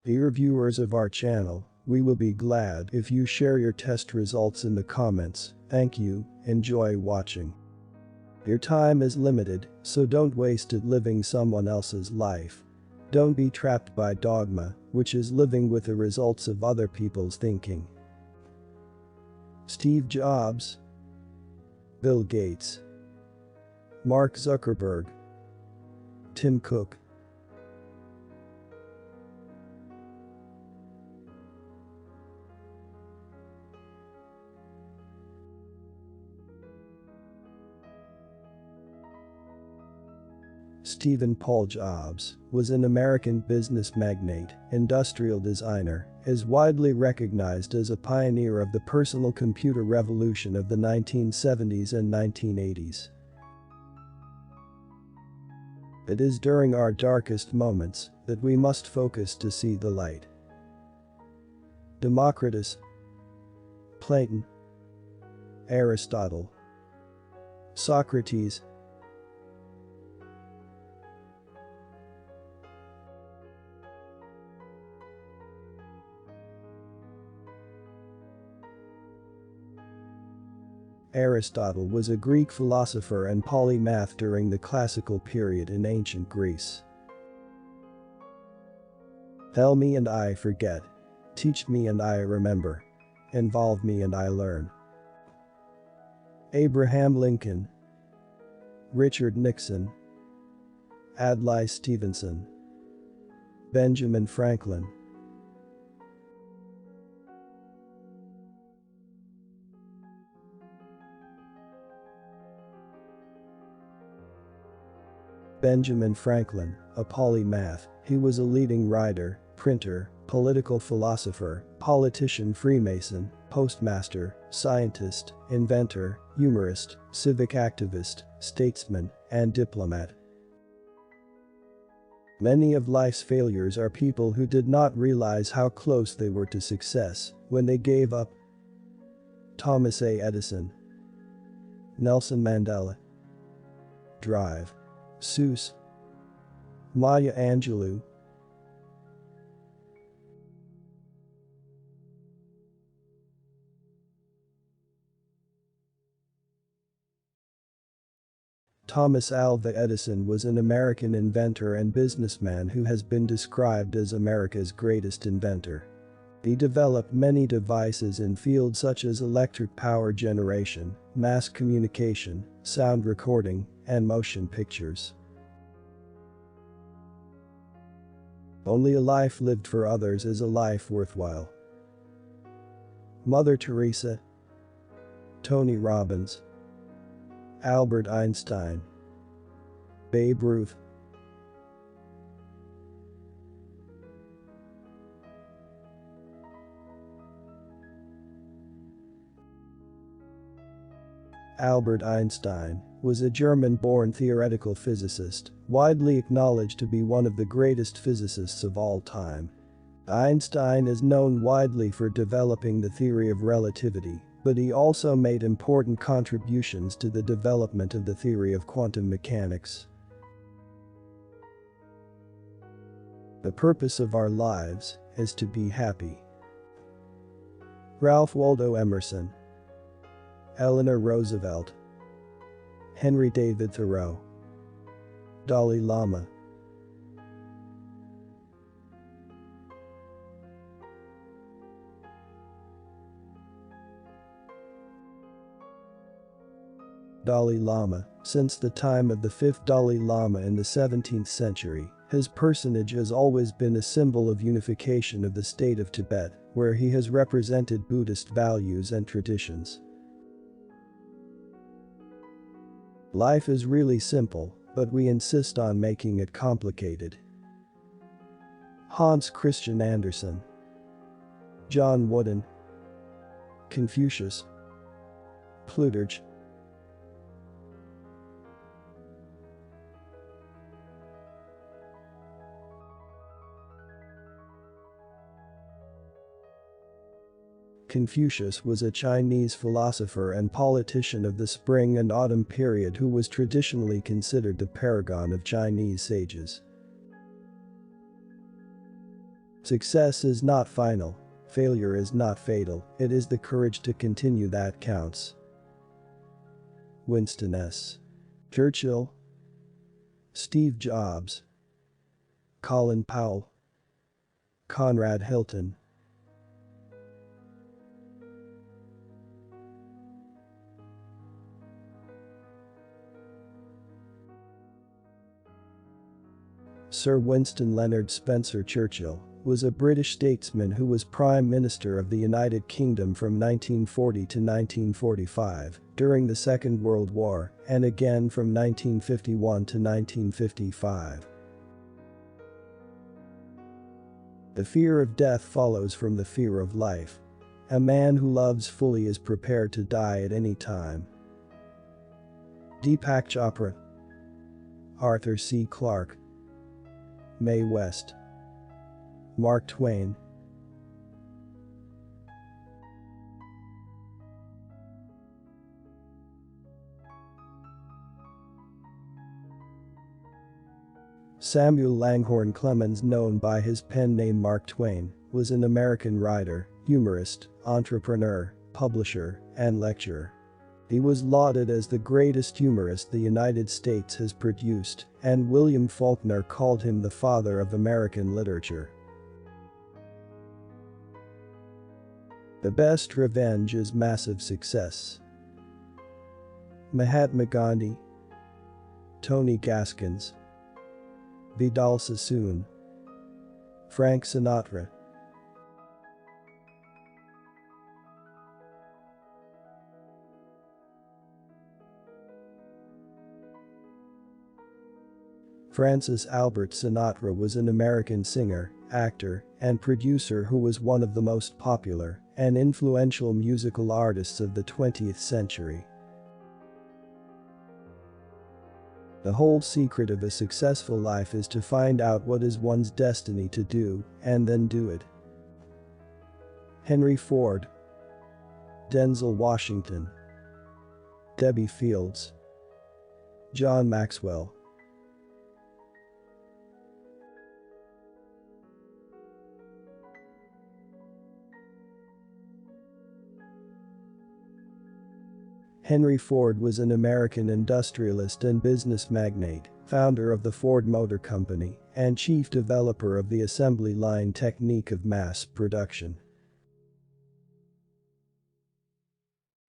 Dear viewers of our channel, we will be glad if you share your test results in the comments. Thank you, enjoy watching. Your time is limited, so don't waste it living someone else's life. Don't be trapped by dogma, which is living with the results of other people's thinking. Steve Jobs, Bill Gates, Mark Zuckerberg, Tim Cook. Stephen Paul Jobs was an American business magnate, industrial designer, is widely recognized as a pioneer of the personal computer revolution of the 1970s and 1980s. It is during our darkest moments that we must focus to see the light. Democritus, Plato, Aristotle, Socrates. Aristotle was a Greek philosopher and polymath during the classical period in ancient Greece. Tell me and I forget. Teach me and I remember. Involve me and I learn. Abraham Lincoln, Richard Nixon, Adlai Stevenson, Benjamin Franklin. Benjamin Franklin, a polymath, he was a leading writer, printer, political philosopher, politician, Freemason, postmaster, scientist, inventor, humorist, civic activist, statesman, and diplomat. Many of life's failures are people who did not realize how close they were to success when they gave up. Thomas A. Edison, Nelson Mandela, Drive, Seuss, Maya Angelou. Thomas Alva Edison was an American inventor and businessman who has been described as America's greatest inventor. He developed many devices in fields such as electric power generation, mass communication, sound recording, and motion pictures. Only a life lived for others is a life worthwhile. Mother Teresa, Tony Robbins, Albert Einstein, Babe Ruth. Albert Einstein was a German-born theoretical physicist, widely acknowledged to be one of the greatest physicists of all time. Einstein is known widely for developing the theory of relativity, but he also made important contributions to the development of the theory of quantum mechanics. The purpose of our lives is to be happy. Ralph Waldo Emerson, Eleanor Roosevelt, Henry David Thoreau, Dalai Lama. Dalai Lama, since the time of the fifth Dalai Lama in the 17th century, his personage has always been a symbol of unification of the state of Tibet, where he has represented Buddhist values and traditions. Life is really simple, but we insist on making it complicated. Hans Christian Andersen, John Wooden, Confucius, Plutarch. Confucius was a Chinese philosopher and politician of the spring and autumn period who was traditionally considered the paragon of Chinese sages. Success is not final. Failure is not fatal. It is the courage to continue that counts. Winston S. Churchill, Steve Jobs, Colin Powell, Conrad Hilton. Sir Winston Leonard Spencer Churchill was a British statesman who was Prime Minister of the United Kingdom from 1940 to 1945 during the Second World War and again from 1951 to 1955. The fear of death follows from the fear of life. A man who loves fully is prepared to die at any time. Deepak Chopra, Arthur C. Clarke, Mae West, Mark Twain. Samuel Langhorne Clemens, known by his pen name Mark Twain, was an American writer, humorist, entrepreneur, publisher, and lecturer. He was lauded as the greatest humorist the United States has produced, and William Faulkner called him the father of American literature. The best revenge is massive success. Mahatma Gandhi, Tony Gaskins, Vidal Sassoon, Frank Sinatra. Francis Albert Sinatra was an American singer, actor, and producer who was one of the most popular and influential musical artists of the 20th century. The whole secret of a successful life is to find out what is one's destiny to do and then do it. Henry Ford, Denzel Washington, Debbie Fields, John Maxwell. Henry Ford was an American industrialist and business magnate, founder of the Ford Motor Company, and chief developer of the assembly line technique of mass production.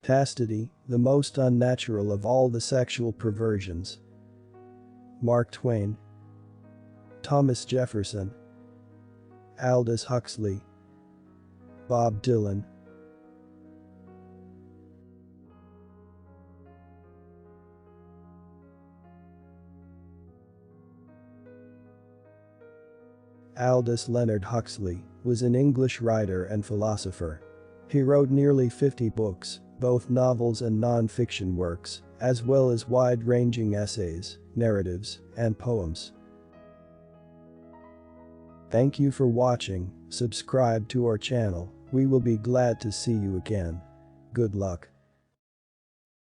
Chastity, the most unnatural of all the sexual perversions. Mark Twain, Thomas Jefferson, Aldous Huxley, Bob Dylan. Aldous Leonard Huxley was an English writer and philosopher. He wrote nearly 50 books, both novels and non-fiction works, as well as wide-ranging essays, narratives, and poems. Thank you for watching. Subscribe to our channel. We will be glad to see you again. Good luck.